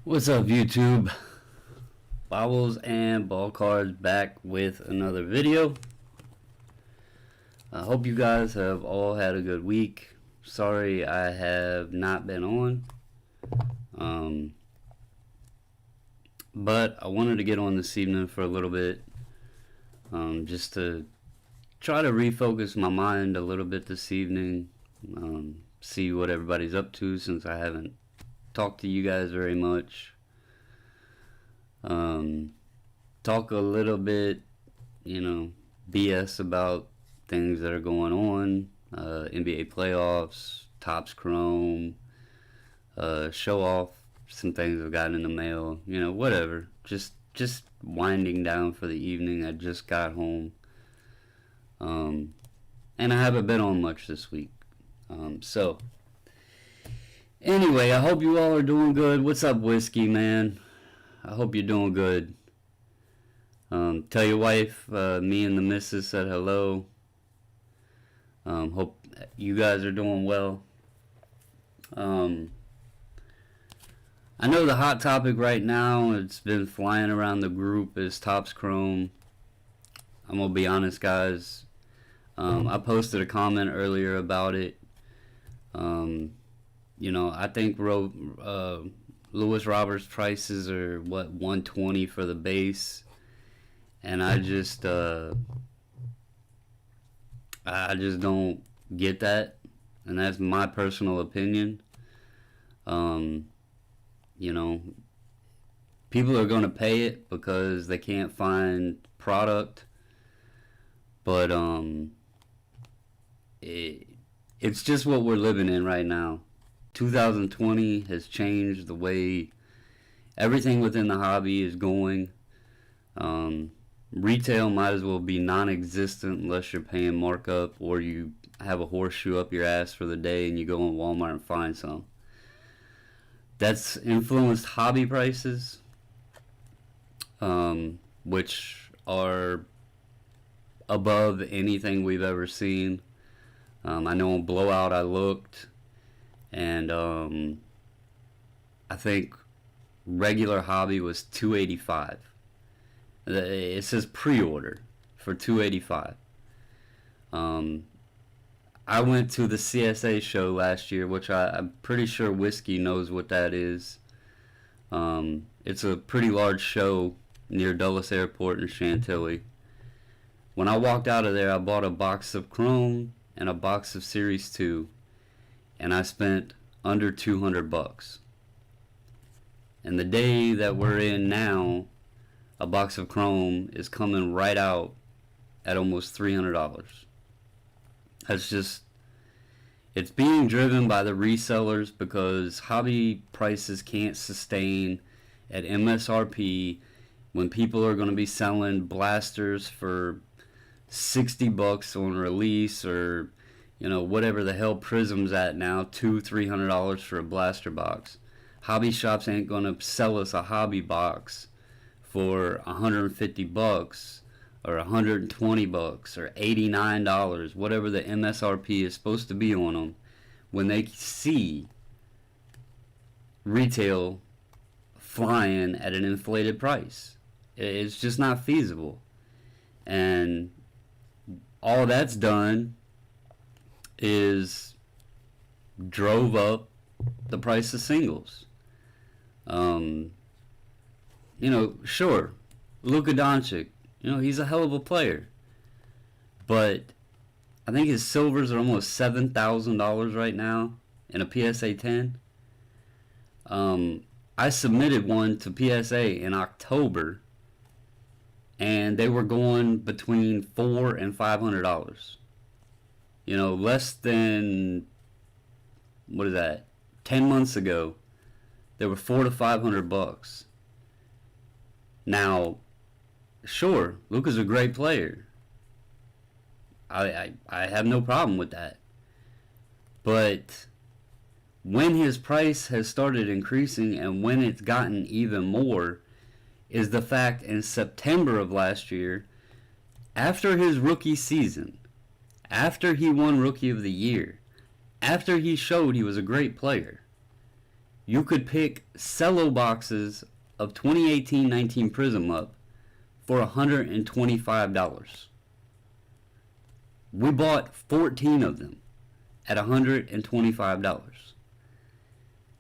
What's up, YouTube? Bobbles and Ball Cards back with another video. I hope you guys have all had a good week. Sorry I have not been on. But I wanted to get on this evening for a little bit. Just to try to refocus my mind a little bit this evening. See what everybody's up to since I haven't talk to you guys very much. Talk a little bit, BS about things that are going on, NBA playoffs, Topps Chrome, show off some things I've gotten in the mail, whatever. Just winding down for the evening. I just got home. And I haven't been on much this week. Anyway, I hope you all are doing good. What's up, Whiskey, man? I hope you're doing good. Tell your wife, me and the missus said hello. Hope you guys are doing well. I know the hot topic right now, it's been flying around the group, is Topps Chrome. I'm going to be honest, guys. I posted a comment earlier about it. I think Lewis Roberts prices are $120 for the base, and I just don't get that, and that's my personal opinion. People are gonna pay it because they can't find product, but it's just what we're living in right now. 2020 has changed the way everything within the hobby is going. Retail might as well be non-existent unless you're paying markup or you have a horseshoe up your ass for the day and you go in Walmart and find some. That's influenced hobby prices, which are above anything we've ever seen. I know on Blowout I looked, and I think regular hobby was $285. It says pre-order for $285. I went to the CSA show last year, which I'm pretty sure Whiskey knows what that is. It's a pretty large show near Dulles Airport in Chantilly. When I walked out of there, I bought a box of Chrome and a box of Series 2, and I spent under $200. And the day that we're in now, a box of Chrome is coming right out at almost $300. It's being driven by the resellers because hobby prices can't sustain at MSRP when people are going to be selling blasters for $60 on release, or whatever the hell Prism's at now, $200-$300 for a blaster box. Hobby shops ain't gonna sell us a hobby box for $150 or $120 or $89, whatever the MSRP is supposed to be on them, when they see retail flying at an inflated price. It's just not feasible. And all that's done is drove up the price of singles. Sure, Luka Doncic, he's a hell of a player, but I think his silvers are almost $7,000 right now in a PSA 10. I submitted one to PSA in October, and they were going between $400 and $500. Less than, 10 months ago, they were $400 to $500. Now, sure, Luka's a great player. I have no problem with that. But when his price has started increasing and when it's gotten even more is the fact in September of last year, after his rookie season, after he won Rookie of the Year, after he showed he was a great player, you could pick cello boxes of 2018-19 Prism up for $125. We bought 14 of them at $125.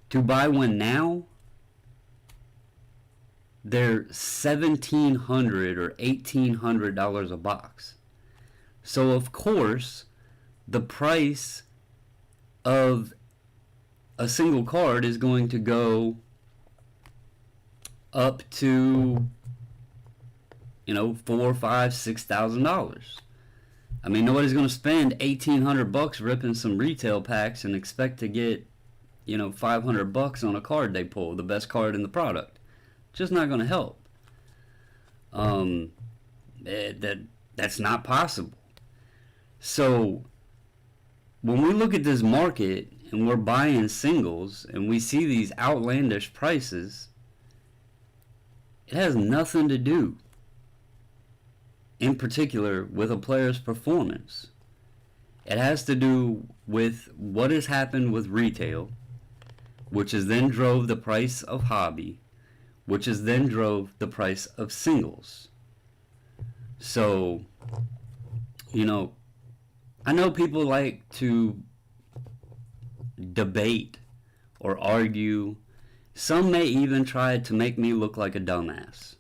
To buy one now, they're $1,700 or $1,800 a box. So of course, the price of a single card is going to go up to, $4,000, $5,000, $6,000. I mean, nobody's going to spend $1,800 ripping some retail packs and expect to get, $500 on a card they pull, the best card in the product. Just not going to help. That's not possible. So when we look at this market and we're buying singles and we see these outlandish prices, it has nothing to do, in particular, with a player's performance. It has to do with what has happened with retail, which has then drove the price of hobby, which has then drove the price of singles. So, I know people like to debate or argue. Some may even try to make me look like a dumbass.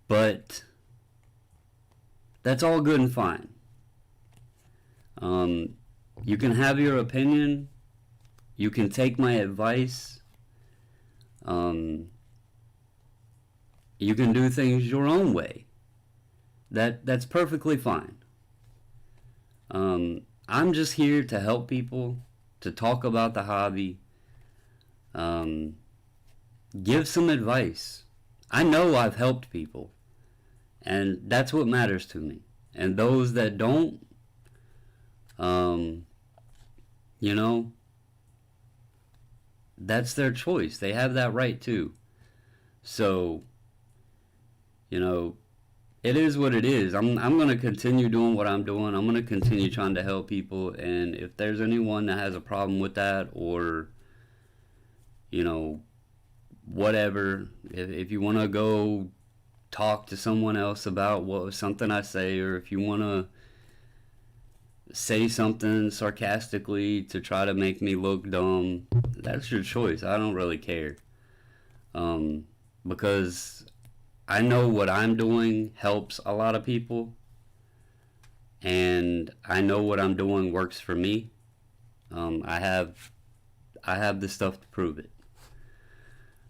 But that's all good and fine. You can have your opinion. You can take my advice. You can do things your own way. That's perfectly fine. I'm just here to help people, to talk about the hobby, give some advice. I know I've helped people, and that's what matters to me. And those that don't, that's their choice. They have that right too. So, it is what it is. I'm going to continue doing what I'm doing. I'm going to continue trying to help people. And if there's anyone that has a problem with that, or, whatever, if you want to go talk to someone else about something I say, or if you want to say something sarcastically to try to make me look dumb, that's your choice. I don't really care. Because I know what I'm doing helps a lot of people, and I know what I'm doing works for me. I have the stuff to prove it.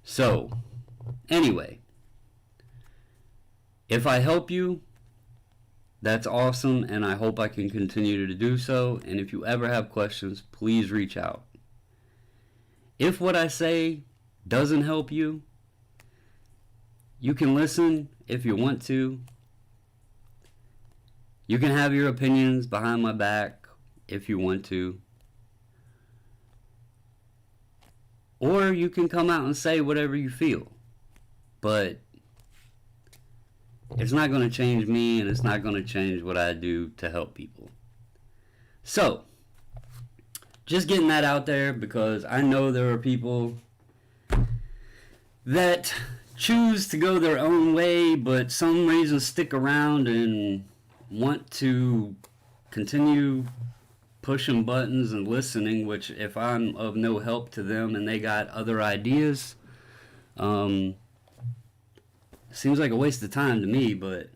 So, anyway, if I help you, that's awesome, and I hope I can continue to do so. And if you ever have questions, please reach out. If what I say doesn't help you, you can listen if you want to. You can have your opinions behind my back if you want to. Or you can come out and say whatever you feel. But it's not going to change me, and it's not going to change what I do to help people. So, just getting that out there, because I know there are people that choose to go their own way, but some reason stick around and want to continue pushing buttons and listening, which if I'm of no help to them and they got other ideas, seems like a waste of time to me. But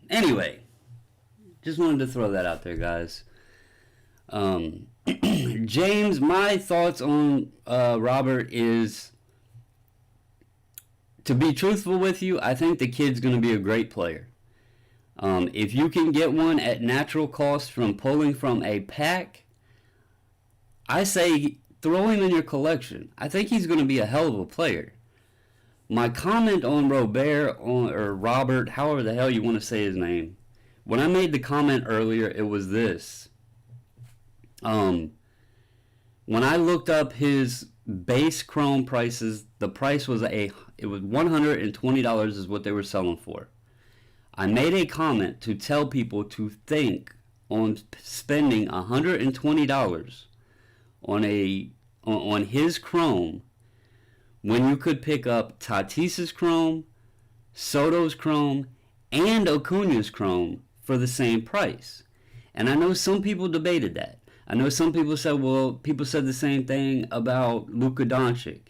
anyway, just wanted to throw that out there, guys. James, my thoughts on Robert is, to be truthful with you, I think the kid's going to be a great player. If you can get one at natural cost from pulling from a pack, I say throw him in your collection. I think he's going to be a hell of a player. My comment on Robert, however the hell you want to say his name, when I made the comment earlier, it was this. When I looked up his base Chrome prices, the price was it was $120 is what they were selling for. I made a comment to tell people to think on spending $120 on a on his Chrome when you could pick up Tatis's Chrome, Soto's Chrome, and Acuna's Chrome for the same price? And I know some people debated that. I know some people said, well, people said the same thing about Luka Doncic.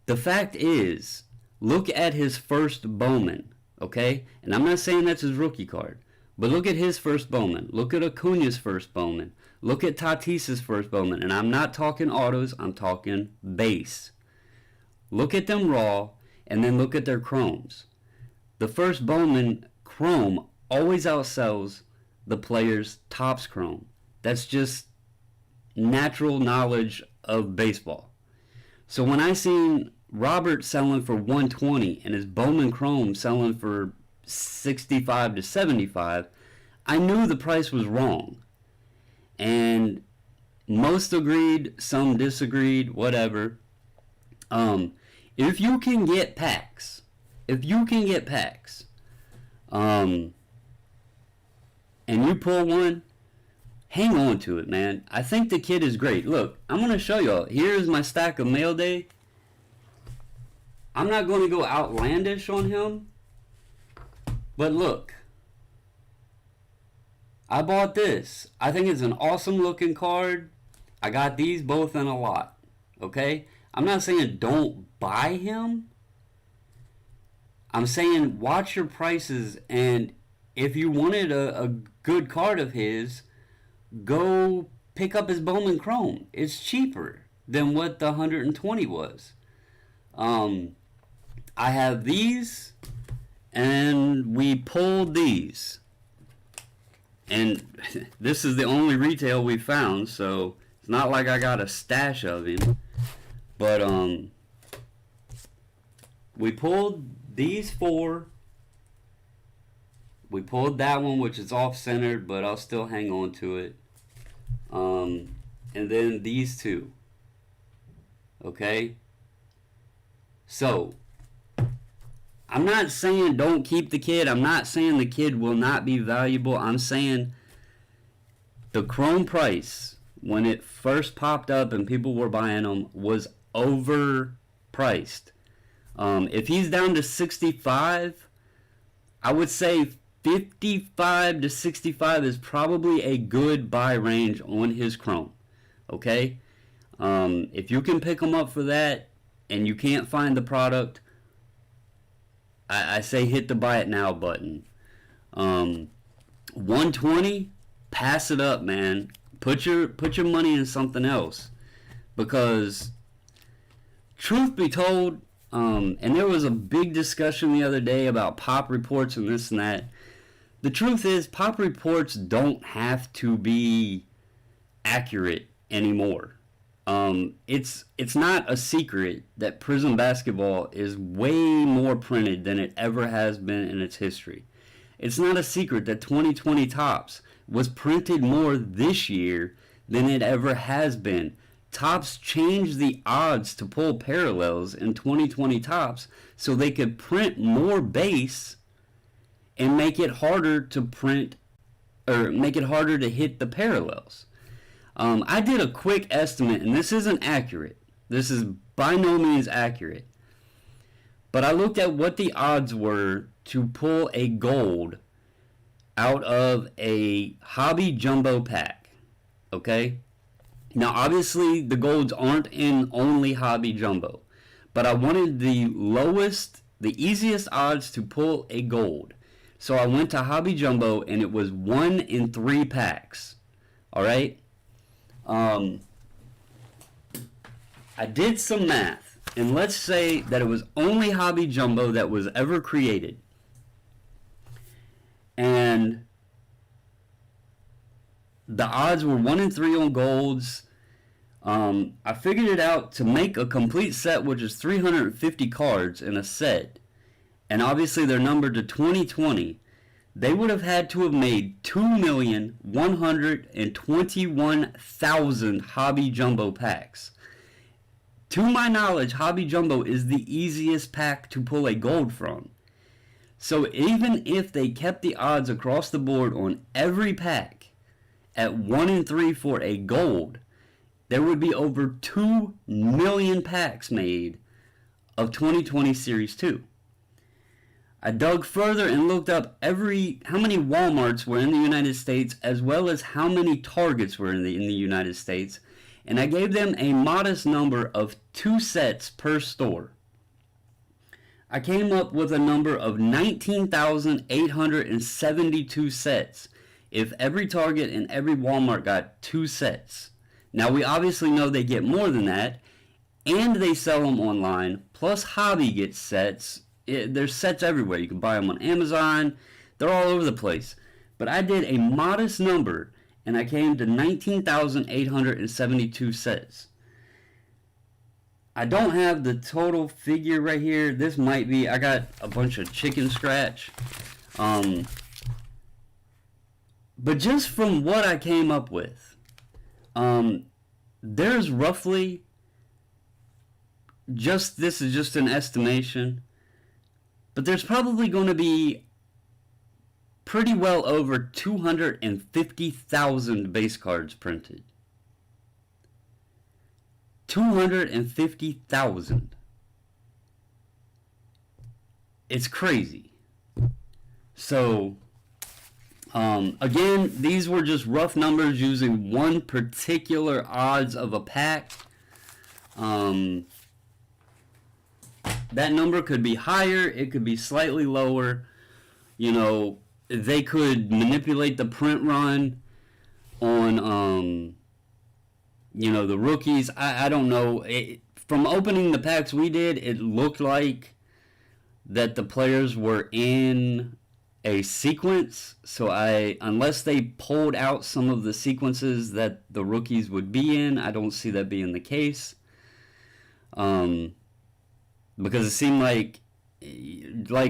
The fact is, look at his first Bowman, okay? And I'm not saying that's his rookie card, but look at his first Bowman. Look at Acuna's first Bowman. Look at Tatis's first Bowman. And I'm not talking autos, I'm talking base. Look at them raw, and then look at their chromes. The first Bowman chrome always outsells the player's Topps chrome. That's just natural knowledge of baseball. So when I seen Robert selling for 120 and his Bowman chrome selling for 65 to 75, I knew the price was wrong. And most agreed, some disagreed, whatever. If you can get packs, and you pull one, hang on to it, man. I think the kid is great. Look, I'm going to show y'all. Here's my stack of mail day. I'm not going to go outlandish on him, but look. I bought this. I think it's an awesome looking card. I got these both in a lot. Okay? I'm not saying don't buy him. I'm saying watch your prices, and if you wanted a good card of his, go pick up his Bowman Chrome. It's cheaper than what the 120 was. I have these, and we pulled these. And this is the only retail we found, so it's not like I got a stash of him. But we pulled these four. We pulled that one, which is off-centered, but I'll still hang on to it. And then these two. Okay? So, I'm not saying don't keep the kid. I'm not saying the kid will not be valuable. I'm saying the chrome price, when it first popped up and people were buying them, was overpriced. If he's down to 65, I would say 55 to 65 is probably a good buy range on his chrome. Okay? If you can pick them up for that and you can't find the product, I say hit the buy it now button. 120, pass it up, man. Put your money in something else, because truth be told, and there was a big discussion the other day about pop reports and this and that. The truth is, pop reports don't have to be accurate anymore. It's not a secret that Prism basketball is way more printed than it ever has been in its history. It's not a secret that 2020 Topps was printed more this year than it ever has been. Topps changed the odds to pull parallels in 2020 Topps so they could print more base and make it harder to print, or make it harder to hit the parallels. I did a quick estimate, and this isn't accurate. This is by no means accurate. But I looked at what the odds were to pull a gold out of a hobby jumbo pack. Okay? Now, obviously, the golds aren't in only hobby jumbo. But I wanted the lowest, the easiest odds to pull a gold. So I went to hobby jumbo, and it was 1 in 3 packs. Alright? I did some math, and let's say that it was only hobby jumbo that was ever created, and the odds were 1 in 3 on golds. I figured it out to make a complete set, which is 350 cards in a set, and obviously they're numbered to 2020. They would have had to have made 2,121,000 hobby jumbo packs. To my knowledge, hobby jumbo is the easiest pack to pull a gold from. So even if they kept the odds across the board on every pack at 1 in 3 for a gold, there would be over 2 million packs made of 2020 Series 2. I dug further and looked up how many Walmarts were in the United States, as well as how many Targets were in the United States, and I gave them a modest number of 2 sets per store. I came up with a number of 19,872 sets if every Target and every Walmart got 2 sets. Now, we obviously know they get more than that, and they sell them online, plus Hobby gets sets. There's sets everywhere. You can buy them on Amazon. They're all over the place. But I did a modest number, and I came to 19,872 sets. I don't have the total figure right here. This might be, I got a bunch of chicken scratch. But just from what I came up with, there's roughly, this is just an estimation, but there's probably going to be pretty well over 250,000 base cards printed. 250,000. It's crazy. So, again, these were just rough numbers using one particular odds of a pack. That number could be higher, it could be slightly lower. You know, they could manipulate the print run on, the rookies. I don't know. From opening the packs we did, it looked like that the players were in a sequence. So unless they pulled out some of the sequences that the rookies would be in, I don't see that being the case. Because it seemed like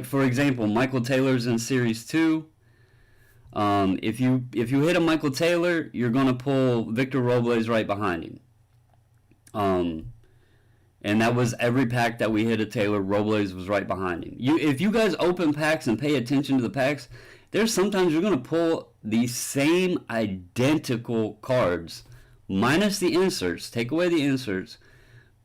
for example, Michael Taylor's in Series 2. If you hit a Michael Taylor, you're gonna pull Victor Robles right behind him. And that was every pack that we hit a Taylor. Robles was right behind him. If you guys open packs and pay attention to the packs, there's sometimes you're gonna pull the same identical cards, minus the inserts. Take away the inserts,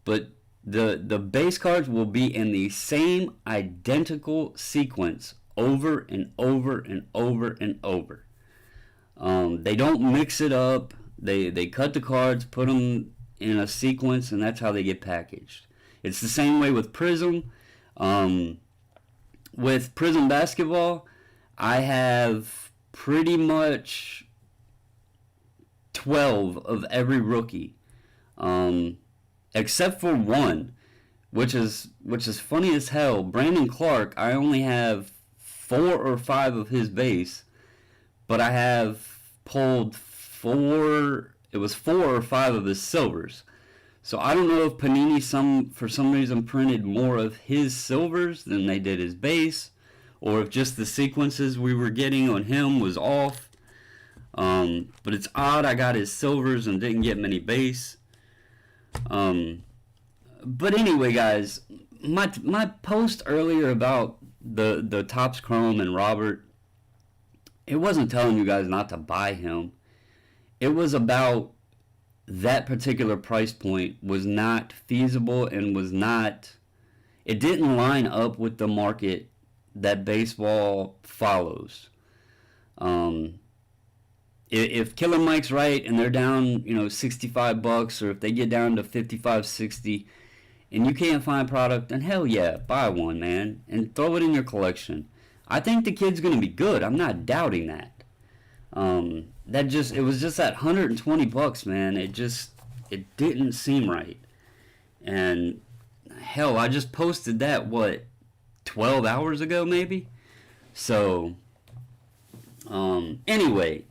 but the base cards will be in the same identical sequence over and over and over and over. They don't mix it up. They cut the cards, put them in a sequence, and that's how they get packaged. It's the same way with Prism. With Prism Basketball, I have pretty much 12 of every rookie. Except for one, which is funny as hell. Brandon Clark, I only have 4 or 5 of his base, but I have pulled 4 or 5 of his silvers. So I don't know if Panini for some reason printed more of his silvers than they did his base, or if just the sequences we were getting on him was off. But it's odd I got his silvers and didn't get many base. But anyway, guys, my post earlier about the Topps Chrome and Robert, it wasn't telling you guys not to buy him. It was about that particular price point was not feasible and it didn't line up with the market that baseball follows. If Killer Mike's right and they're down, $65, or if they get down to 55, 60, and you can't find product, then hell yeah, buy one, man, and throw it in your collection. I think the kid's gonna be good. I'm not doubting that. It was just that $120, man. It didn't seem right. And hell, I just posted that 12 hours ago, maybe. So, anyway.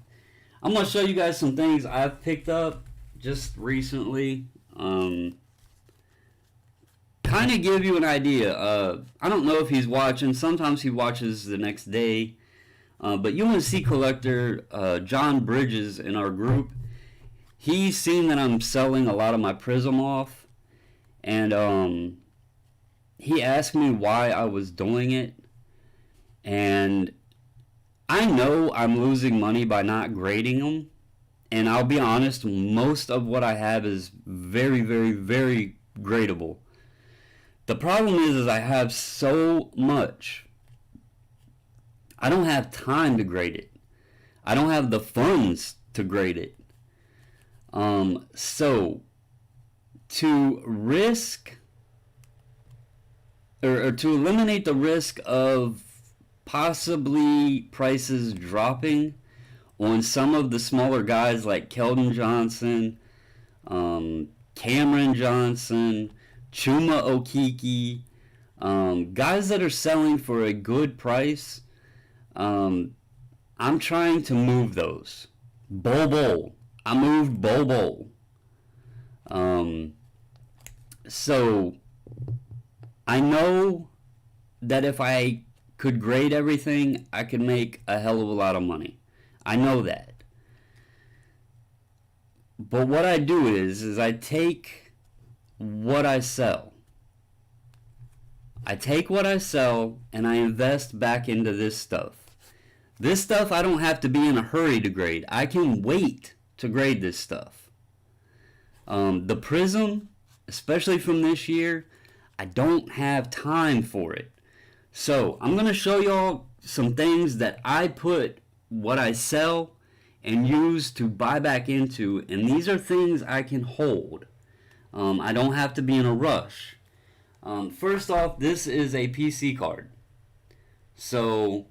I'm going to show you guys some things I've picked up just recently. Kind of give you an idea. I don't know if he's watching. Sometimes he watches the next day. But UNC collector John Bridges in our group, he's seen that I'm selling a lot of my Prism off. And he asked me why I was doing it. And I know I'm losing money by not grading them, And I'll be honest, most of what I have is very, very, very gradable. The problem is I have so much. I don't have time to grade it. I don't have the funds to grade it. So to risk or to eliminate the risk of possibly prices dropping on some of the smaller guys like Keldon Johnson, Cameron Johnson, Chuma Okeke, guys that are selling for a good price, I'm trying to move those. Bobo. I moved Bobo. So I know that if I could grade everything, I could make a hell of a lot of money. I know that. But what I do is I take what I sell. I take what I sell and I invest back into this stuff. This stuff I don't have to be in a hurry to grade. I can wait to grade this stuff. The Prism, especially from this year, I don't have time for it. So I'm going to show y'all some things that I put what I sell and use to buy back into, and these are things I can hold. I don't have to be in a rush. First off, this is a PC card. So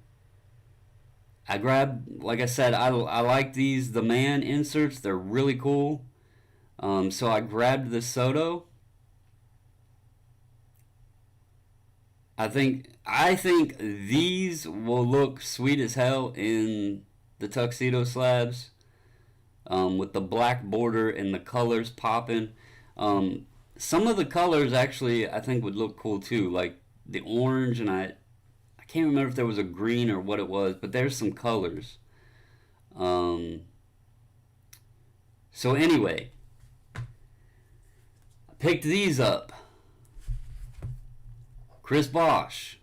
I grabbed, like I said, I like these The Man inserts. They're really cool. So I grabbed the Soto. I think these will look sweet as hell in the tuxedo slabs, with the black border and the colors popping. Some of the colors actually I think would look cool too, like the orange, and I can't remember if there was a green or what it was, but there's some colors. So anyway, I picked these up. Chris Bosh.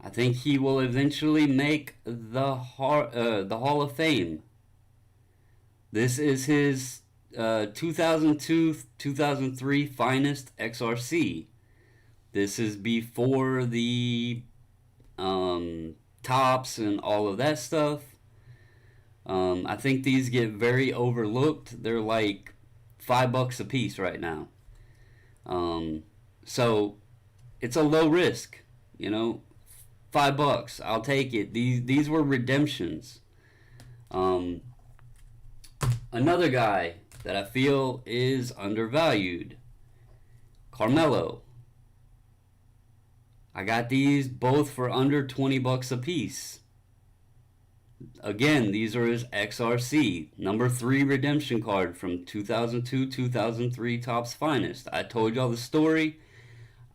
I think he will eventually make the Hall of Fame. This is his 2002-2003 finest XRC. This is before the tops and all of that stuff. I think these get very overlooked. They're like $5 a piece right now. So it's a low risk, $5. I'll take it. These were redemptions. Another guy that I feel is undervalued, Carmelo. I got these both for under $20 a piece. Again, these are his XRC number 3 redemption card from 2002-2003 Topps Finest. I told y'all the story.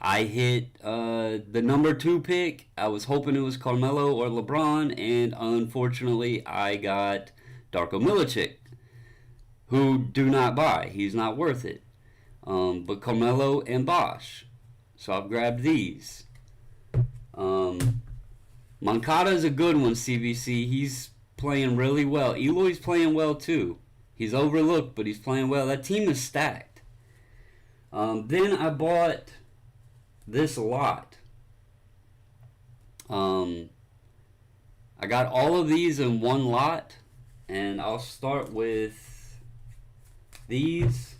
I hit the number 2 pick. I was hoping it was Carmelo or LeBron, and unfortunately I got Darko Milicic, who do not buy. He's not worth it. But Carmelo and Bosh. So I've grabbed these. Moncada is a good one, CVC. He's playing really well. Eloy's playing well too. He's overlooked, but he's playing well. That team is stacked. Then I bought this lot. I got all of these in one lot, and I'll start with these.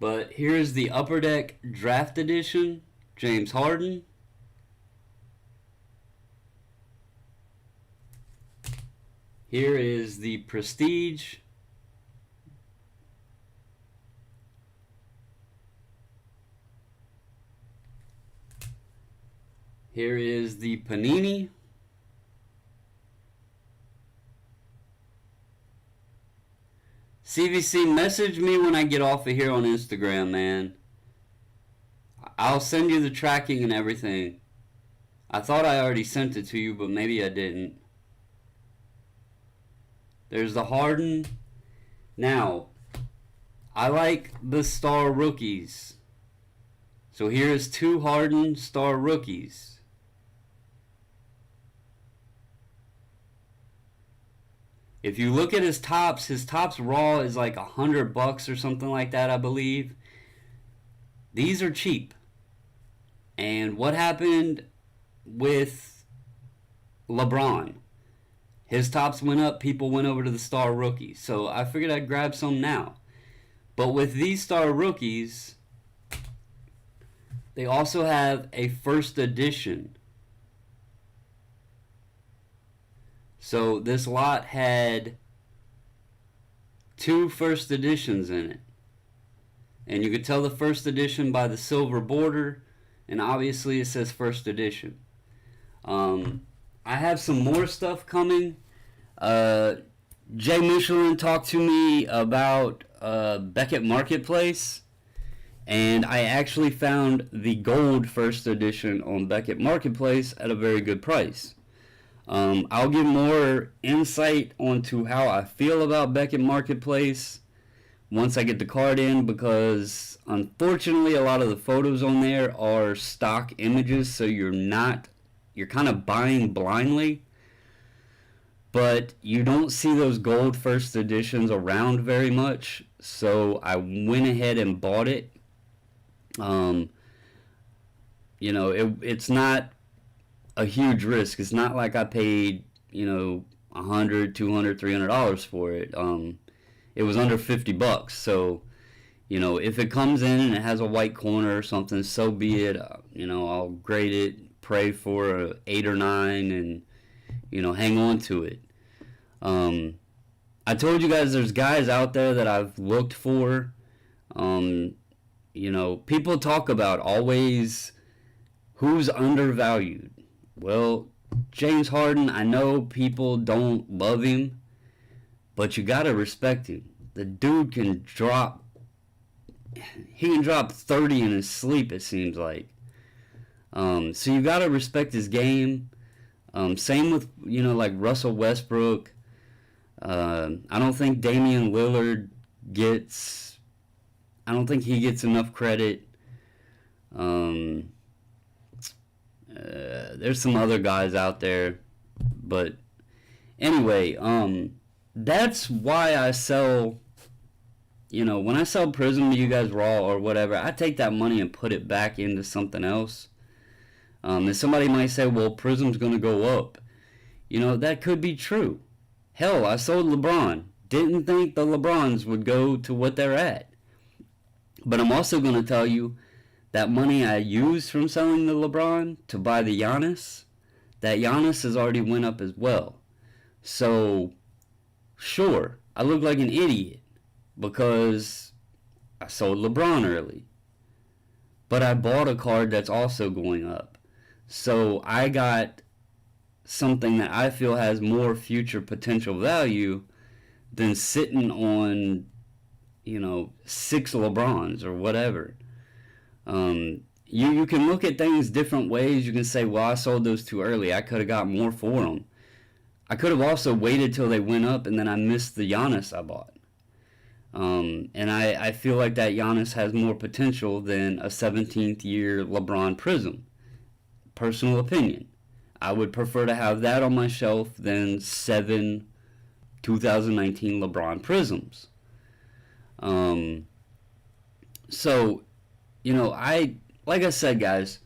But here's the Upper Deck Draft Edition, James Harden. Here is the Prestige. Here is the Panini. CVC, message me when I get off of here on Instagram, man. I'll send you the tracking and everything. I thought I already sent it to you, but maybe I didn't. There's the Harden. Now, I like the star rookies. So here's 2 Harden star rookies. If you look at his tops raw is like $100 or something like that, I believe. These are cheap. And what happened with LeBron? His tops went up, people went over to the star rookies. So I figured I'd grab some now. But with these star rookies, they also have a first edition. So this lot had 2 first editions in it. And you could tell the first edition by the silver border, and obviously it says first edition. I have some more stuff coming. Jay Michelin talked to me about Beckett Marketplace, and I actually found the gold first edition on Beckett Marketplace at a very good price. I'll give more insight onto how I feel about Beckett Marketplace once I get the card in, because unfortunately a lot of the photos on there are stock images, so you're kind of buying blindly. But you don't see those gold first editions around very much, so I went ahead and bought it. It's not a huge risk. It's not like I paid, $100, $200, $300 for it. It was under $50, so if it comes in and it has a white corner or something, so be it. I'll grade it, pray for a 8 or 9, and hang on to it. I told you guys there's guys out there that I've looked for. People talk about always who's undervalued. Well, James Harden, I know people don't love him, but you gotta respect him. The dude can drop 30 in his sleep, it seems like. So you gotta respect his game. Same with, like Russell Westbrook. I don't think Damian Lillard gets enough credit. There's some other guys out there, but anyway, that's why I sell, when I sell Prism to you guys raw or whatever, I take that money and put it back into something else. And somebody might say, well, Prism's going to go up. That could be true. Hell, I sold LeBron. Didn't think the LeBrons would go to what they're at. But I'm also going to tell you that money I used from selling the LeBron to buy the Giannis, that Giannis has already went up as well. So, sure, I look like an idiot because I sold LeBron early. But I bought a card that's also going up. So I got something that I feel has more future potential value than sitting on, 6 LeBrons or whatever. You can look at things different ways. You can say, well, I sold those too early. I could have got more for them. I could have also waited till they went up and then I missed the Giannis I bought. And I feel like that Giannis has more potential than a 17th year LeBron Prism. Personal opinion. I would prefer to have that on my shelf than 7 2019 LeBron Prisms. So, like I said, guys,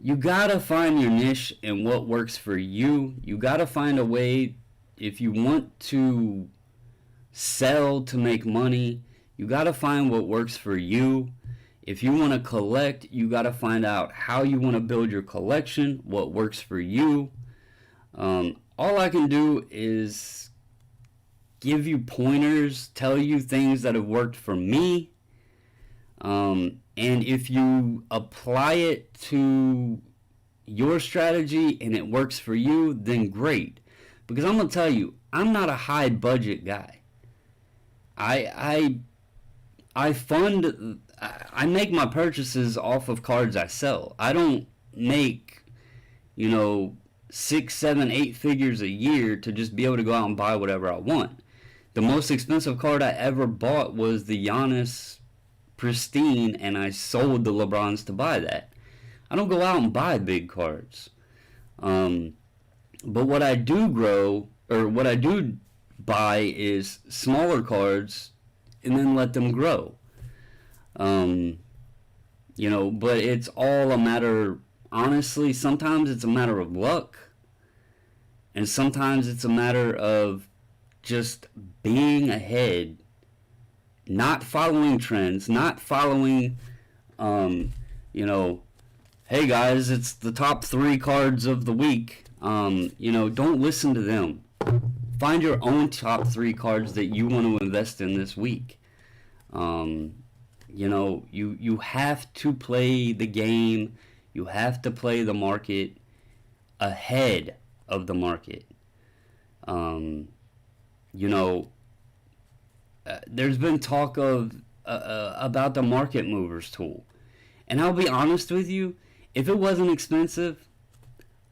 you gotta find your niche and what works for you. You gotta find a way, if you want to sell to make money, you gotta find what works for you. If you want to collect, you got to find out how you want to build your collection, what works for you. All I can do is give you pointers, tell you things that have worked for me. And if you apply it to your strategy and it works for you, then great. Because I'm going to tell you, I'm not a high budget guy. I make my purchases off of cards I sell. I don't make, 6, 7, 8 figures a year to just be able to go out and buy whatever I want. The most expensive card I ever bought was the Giannis Pristine, and I sold the LeBrons to buy that. I don't go out and buy big cards. But what I do buy is smaller cards and then let them grow. But it's all a matter, honestly, sometimes it's a matter of luck. And sometimes it's a matter of just being ahead, not following trends, not following, hey guys, it's the top 3 cards of the week. Don't listen to them. Find your own top 3 cards that you want to invest in this week. You have to play the game. You have to play the market ahead of the market. There's been talk of about the market movers tool. And I'll be honest with you, if it wasn't expensive,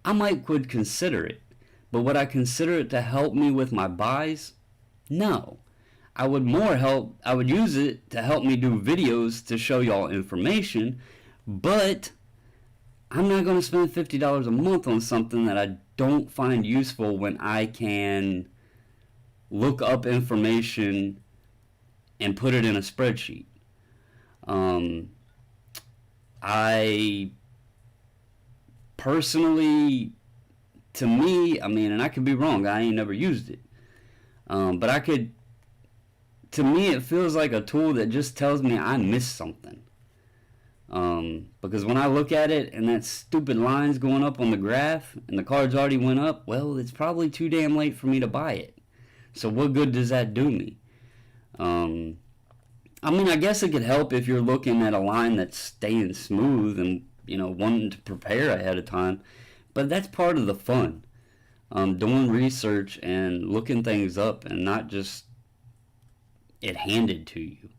I would consider it. But would I consider it to help me with my buys? No. I would use it to help me do videos to show y'all information, but I'm not going to spend $50 a month on something that I don't find useful when I can look up information and put it in a spreadsheet. I personally, to me, and I could be wrong, I ain't never used it. But to me, it feels like a tool that just tells me I missed something. Because when I look at it and that stupid line's going up on the graph and the cards already went up, well, it's probably too damn late for me to buy it. So what good does that do me? I guess it could help if you're looking at a line that's staying smooth and, wanting to prepare ahead of time. But that's part of the fun. Doing research and looking things up and not just it handed to you.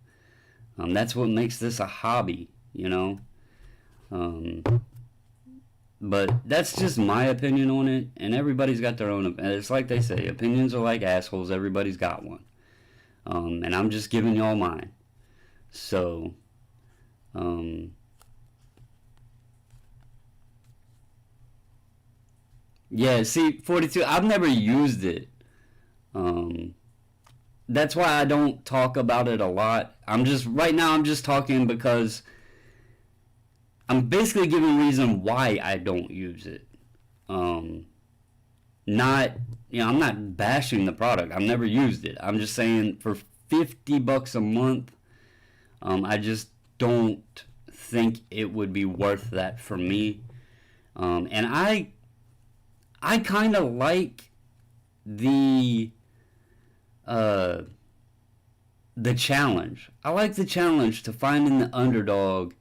That's what makes this a hobby, But that's just my opinion on it, and everybody's got their own. It's like they say, opinions are like assholes. Everybody's got one, and I'm just giving y'all mine. So, yeah. See, 42. I've never used it. That's why I don't talk about it a lot. Right now I'm just talking because I'm basically giving reason why I don't use it. I'm not bashing the product. I've never used it. I'm just saying for $50 a month, I just don't think it would be worth that for me. And I kind of like the challenge. I like the challenge to finding the underdog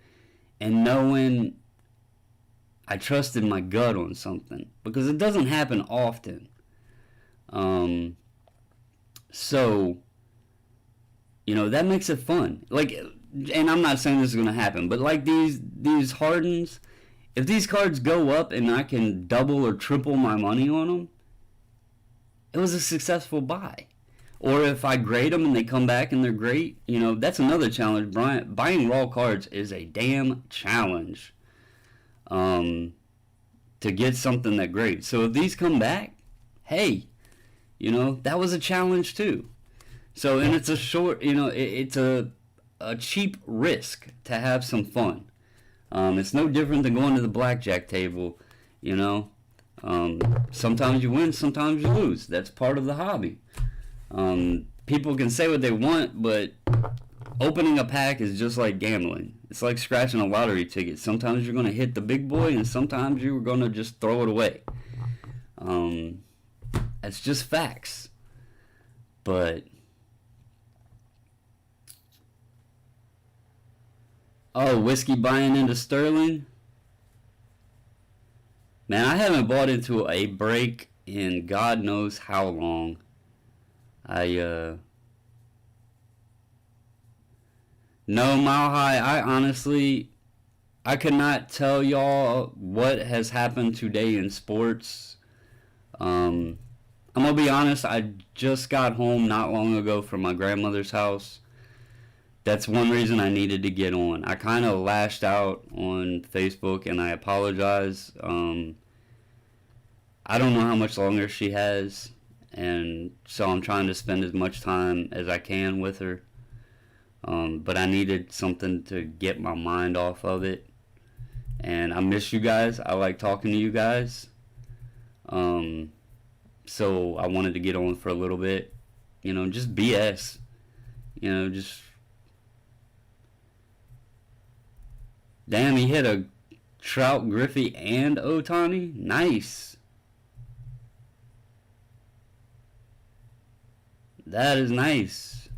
and knowing I trusted my gut on something, because it doesn't happen often. So that makes it fun. And I'm not saying this is going to happen, but like these hardens, if these cards go up and I can double or triple my money on them, it was a successful buy. Or if I grade them and they come back and they're great, that's another challenge. Buying raw cards is a damn challenge to get something that great. So if these come back, hey, that was a challenge too. So, and it's a short, it's a cheap risk to have some fun. It's no different than going to the blackjack table, Sometimes you win, sometimes you lose. That's part of the hobby. People can say what they want, but opening a pack is just like gambling. It's like scratching a lottery ticket. Sometimes you're going to hit the big boy, and sometimes you're going to just throw it away. It's just facts. But whiskey buying into sterling? Man, I haven't bought into a break in God knows how long. No, Mile High, I could not tell y'all what has happened today in sports. I'm gonna be honest, I just got home not long ago from my grandmother's house. That's one reason I needed to get on. I kind of lashed out on Facebook, and I apologize. I don't know how much longer she has, and so I'm trying to spend as much time as I can with her. But I needed something to get my mind off of it. And I miss you guys. I like talking to you guys. So I wanted to get on for a little bit. Just BS. Just... Damn, he hit a Trout, Griffey, and Ohtani? Nice. That is nice.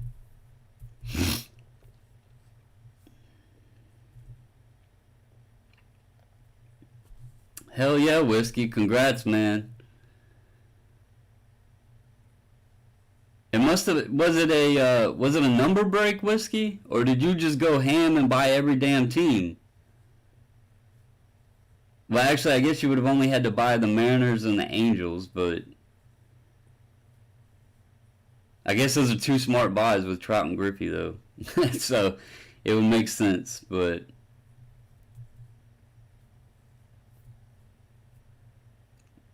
Hell yeah, Whiskey. Congrats, man. Was it a number break, Whiskey? Or did you just go ham and buy every damn team? Well, actually, I guess you would have only had to buy the Mariners and the Angels, but I guess those are two smart buys with Trout and Griffey, though. So it would make sense, but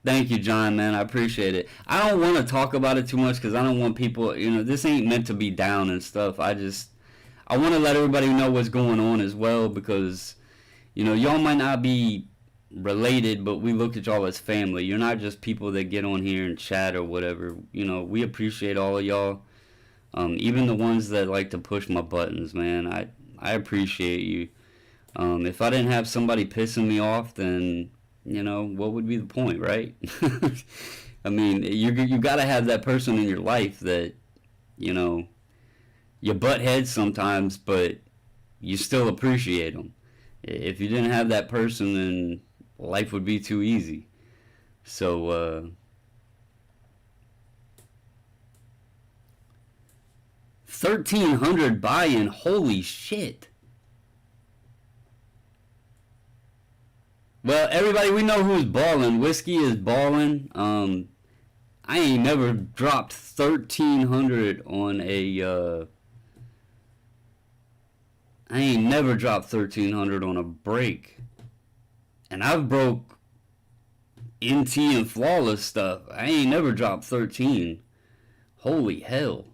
thank you, John, man. I appreciate it. I don't want to talk about it too much because I don't want people, this ain't meant to be down and stuff. I want to let everybody know what's going on as well because, y'all might not be related, but we look at y'all as family. You're not just people that get on here and chat or whatever. We appreciate all of y'all. Even the ones that like to push my buttons, man. I appreciate you. If I didn't have somebody pissing me off, then what would be the point, right? I mean, you gotta have that person in your life that you butt heads sometimes, but you still appreciate them. If you didn't have that person, then life would be too easy. So 1,300 buy-in, holy shit. Well, everybody, we know who's balling. Whiskey is balling. I ain't never dropped 1,300 on a I ain't never dropped 1,300 on a break. And I've broke NT and flawless stuff. I ain't never dropped 13. Holy hell.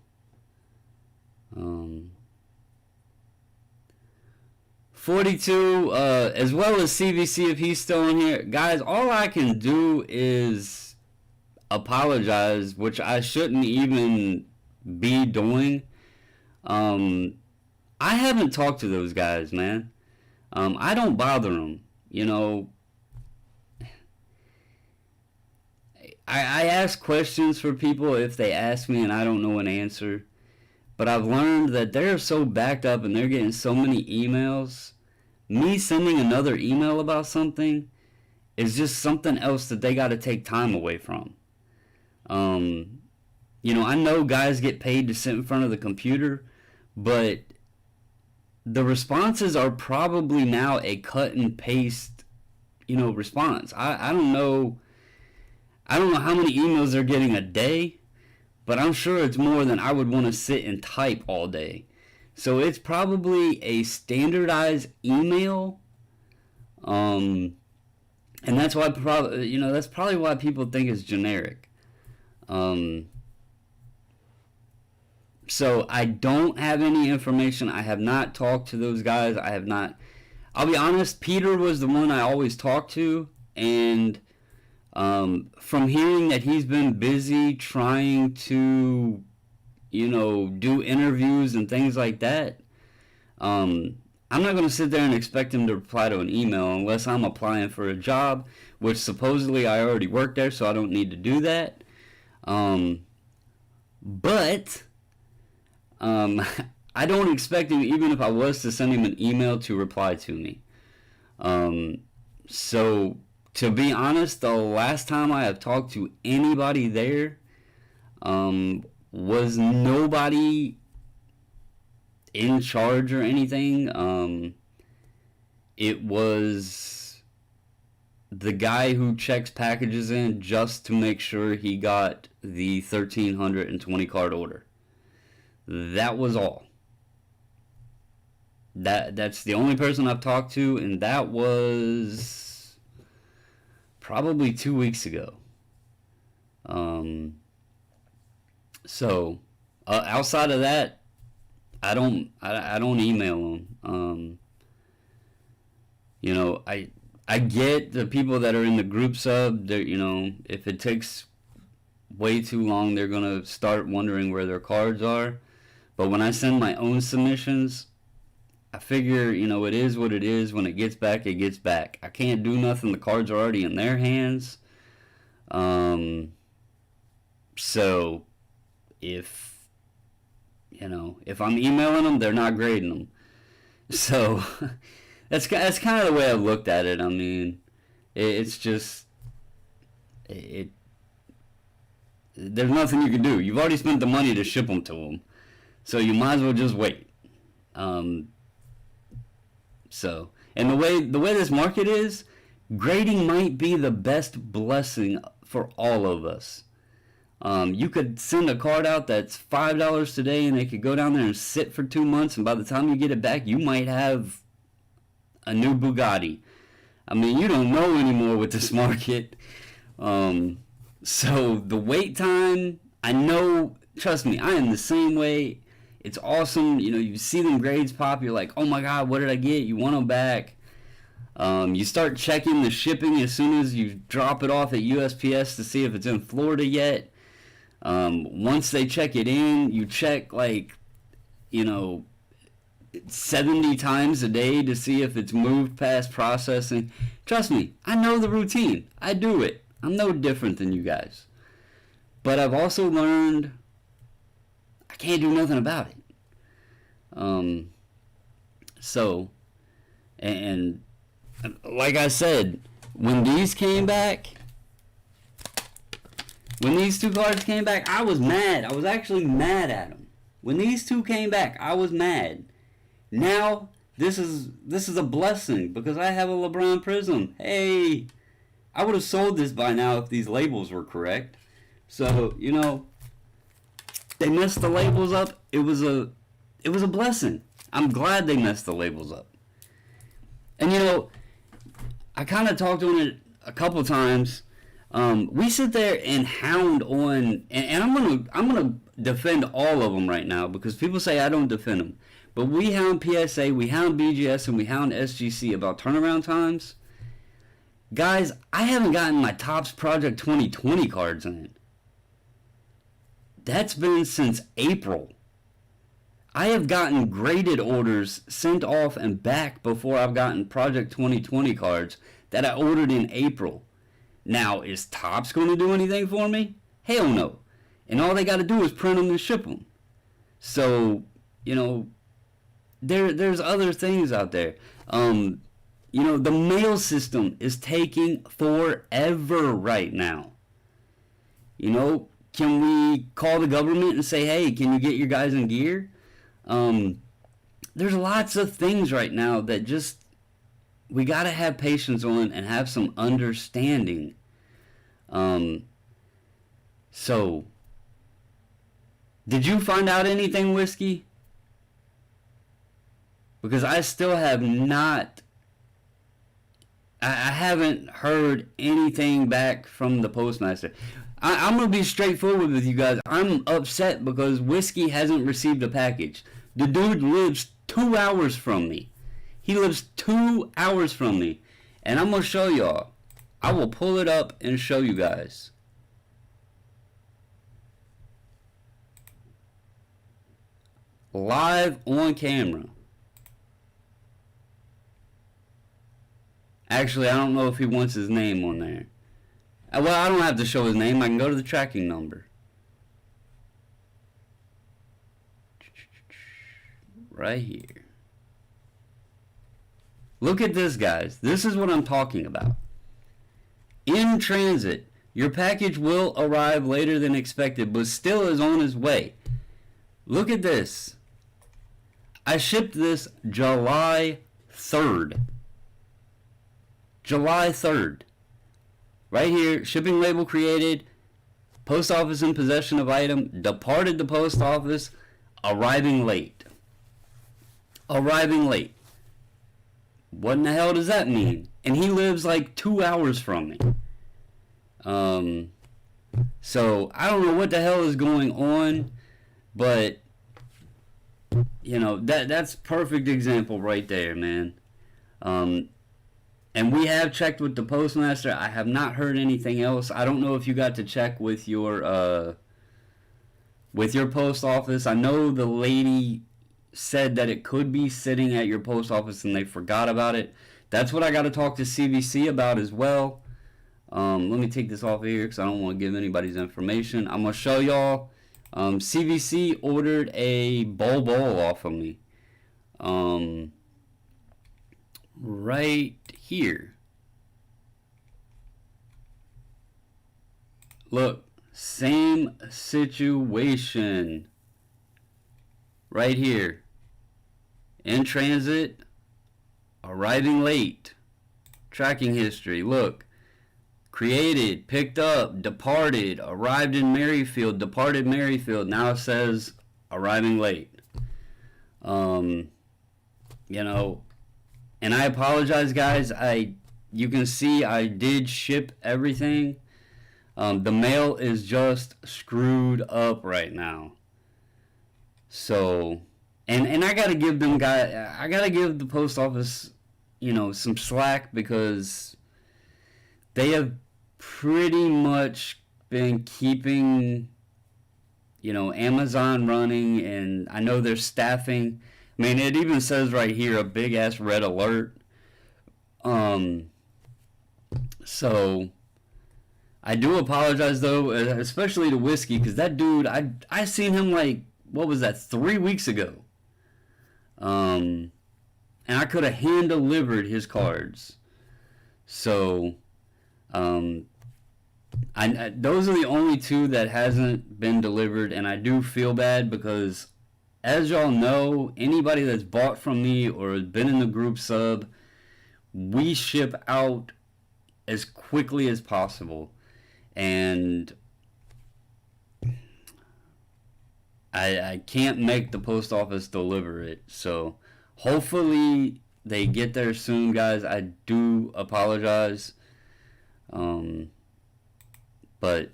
42, as well as CVC if he's still in here. Guys, all I can do is apologize, which I shouldn't even be doing. I haven't talked to those guys, man. I don't bother them. I ask questions for people if they ask me and I don't know an answer. But I've learned that they're so backed up and they're getting so many emails. Me sending another email about something is just something else that they got to take time away from. I know guys get paid to sit in front of the computer, but the responses are probably now a cut and paste, response. I don't know how many emails they're getting a day, but I'm sure it's more than I would want to sit and type all day. So it's probably a standardized email, and that's why that's probably why people think it's generic. So I don't have any information. I have not talked to those guys. I have not. I'll be honest. Peter was the one I always talked to, and from hearing that he's been busy trying to, do interviews and things like that, I'm not going to sit there and expect him to reply to an email unless I'm applying for a job, which supposedly I already work there, so I don't need to do that. But I don't expect him, even if I was to send him an email, to reply to me. So, to be honest, the last time I have talked to anybody there was nobody in charge or anything. It was the guy who checks packages in just to make sure he got the 1,320 card order. That was all. That's the only person I've talked to, and that was probably 2 weeks ago. So outside of that, I don't email them. You know, I get the people that are in the group sub. You know, if it takes way too long, they're gonna start wondering where their cards are. But when I send my own submissions, I figure, you know, it is what it is. When it gets back, it gets back. I can't do nothing. The cards are already in their hands. Um, so if, you know, if I'm emailing them, they're not grading them. So that's kind of the way I've looked at it. I mean, it's just it. There's nothing you can do. You've already spent the money to ship them to them, so you might as well just wait. Um, and the way this market is, grading might be the best blessing for all of us. You could send a card out that's $5 today, and they could go down there and sit for 2 months, and by the time you get it back, you might have a new Bugatti. I mean, you don't know anymore with this market. So the wait time, I know, trust me, I am the same way. It's awesome. You know, you see them grades pop, you're like, oh my God, what did I get? You want them back. You start checking the shipping as soon as you drop it off at USPS to see if it's in Florida yet. Once they check it in, you check like, you know, 70 times a day to see if it's moved past processing. Trust me, I know the routine. I do it. I'm no different than you guys. But I've also learned I can't do nothing about it. So, and like I said, when these came back, when these two cards came back, I was mad. I was actually mad at them. When these two came back, I was mad. Now, this is a blessing because I have a LeBron Prism. Hey, I would have sold this by now if these labels were correct. So, you know, they messed the labels up. It was a blessing. I'm glad they messed the labels up. And you know, I kind of talked on it a couple times. We sit there and hound on, and I'm gonna defend all of them right now because people say I don't defend them, but we hound PSA, we hound BGS, and we hound SGC about turnaround times. Guys, I haven't gotten my Topps Project 2020 cards in. That's been since April. I have gotten graded orders sent off and back before I've gotten Project 2020 cards that I ordered in April. Now, is Topps going to do anything for me? Hell no. And all they got to do is print them and ship them. So, you know, there's other things out there. You know, the mail system is taking forever right now. You know, can we call the government and say, hey, can you get your guys in gear? There's lots of things right now that just, we got to have patience on and have some understanding. So, did you find out anything, Whiskey? Because I still have not, I haven't heard anything back from the postmaster. I'm going to be straightforward with you guys. I'm upset because Whiskey hasn't received a package. The dude lives 2 hours from me. He lives 2 hours from me. And I'm going to show y'all. I will pull it up and show you guys. Live on camera. Actually, I don't know if he wants his name on there. Well, I don't have to show his name. I can go to the tracking number. Right here. Look at this, guys. This is what I'm talking about. In transit. Your package will arrive later than expected, but still is on its way. Look at this. I shipped this July 3rd. July 3rd. Right here, shipping label created, post office in possession of item, departed the post office, arriving late. Arriving late. What in the hell does that mean? And he lives like 2 hours from me. So I don't know what the hell is going on, but that's perfect example right there, man. Um, and we have checked with the postmaster. I have not heard anything else. I don't know if you got to check with your post office. I know the lady said that it could be sitting at your post office and they forgot about it. That's what I got to talk to CVC about as well. Let me take this off here because I don't want to give anybody's information. I'm going to show y'all. CVC ordered a bowl off of me. Right here. Look, same situation. Right here. In transit, arriving late. Tracking history. Look. Created, picked up, departed, arrived in Merrifield, departed Merrifield. Now it says arriving late. And I apologize, guys. You can see I did ship everything. The mail is just screwed up right now. So, and I gotta give the post office, some slack because they have pretty much been keeping, Amazon running, and I know they're staffing. I mean, it even says right here a big ass red alert. So I do apologize though, especially to Whiskey, because that dude, I seen him like, what was that, 3 weeks ago. And I could have hand delivered his cards. So, those are the only two that hasn't been delivered, and I do feel bad because, as y'all know, anybody that's bought from me or has been in the group sub, we ship out as quickly as possible, and I can't make the post office deliver it, so hopefully they get there soon, guys. I do apologize. But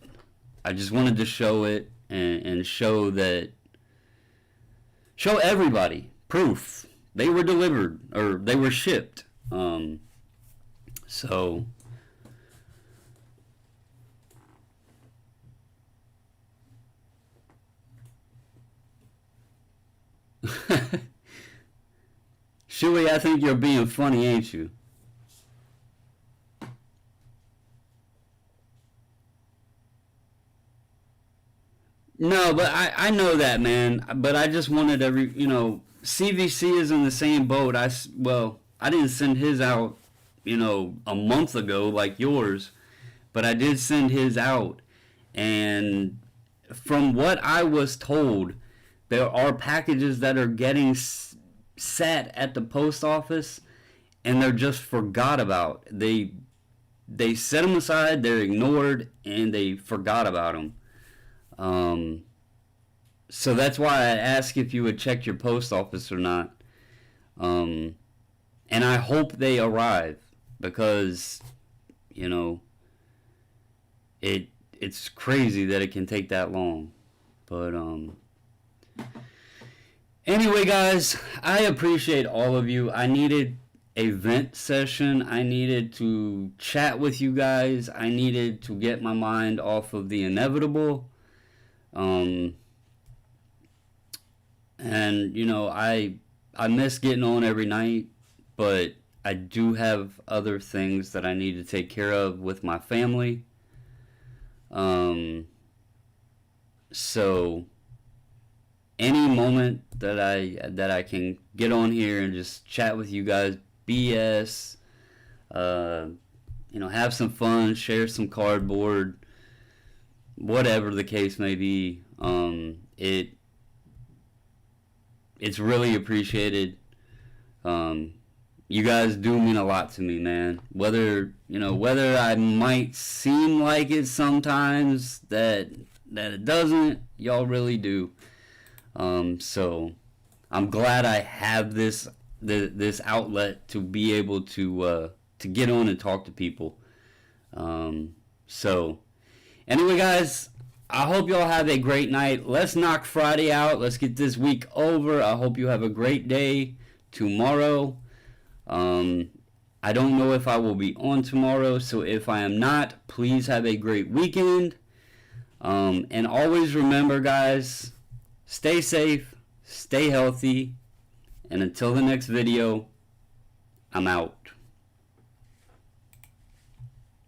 I just wanted to show it and show everybody proof they were delivered or they were shipped. So Shuey, I think you're being funny, ain't you? No, but I know that, man. But I just wanted CVC is in the same boat. Well, I didn't send his out, a month ago like yours, but I did send his out. And from what I was told, there are packages that are getting sat at the post office and they're just forgot about. They set them aside, they're ignored, and they forgot about them. So that's why I asked if you would check your post office or not. And I hope they arrive because, it's crazy that it can take that long. But, anyway, guys, I appreciate all of you. I needed a vent session. I needed to chat with you guys. I needed to get my mind off of the inevitable. And I miss getting on every night, but I do have other things that I need to take care of with my family. So any moment that I can get on here and just chat with you guys, BS, have some fun, share some cardboard, whatever the case may be, it's really appreciated. You guys do mean a lot to me, man. Whether I might seem like it sometimes that it doesn't, y'all really do. So I'm glad I have this outlet to be able to get on and talk to people. So Anyway, guys, I hope y'all have a great night. Let's knock Friday out. Let's get this week over. I hope you have a great day tomorrow. I don't know if I will be on tomorrow, so if I am not, please have a great weekend. And always remember, guys, stay safe, stay healthy, and until the next video, I'm out.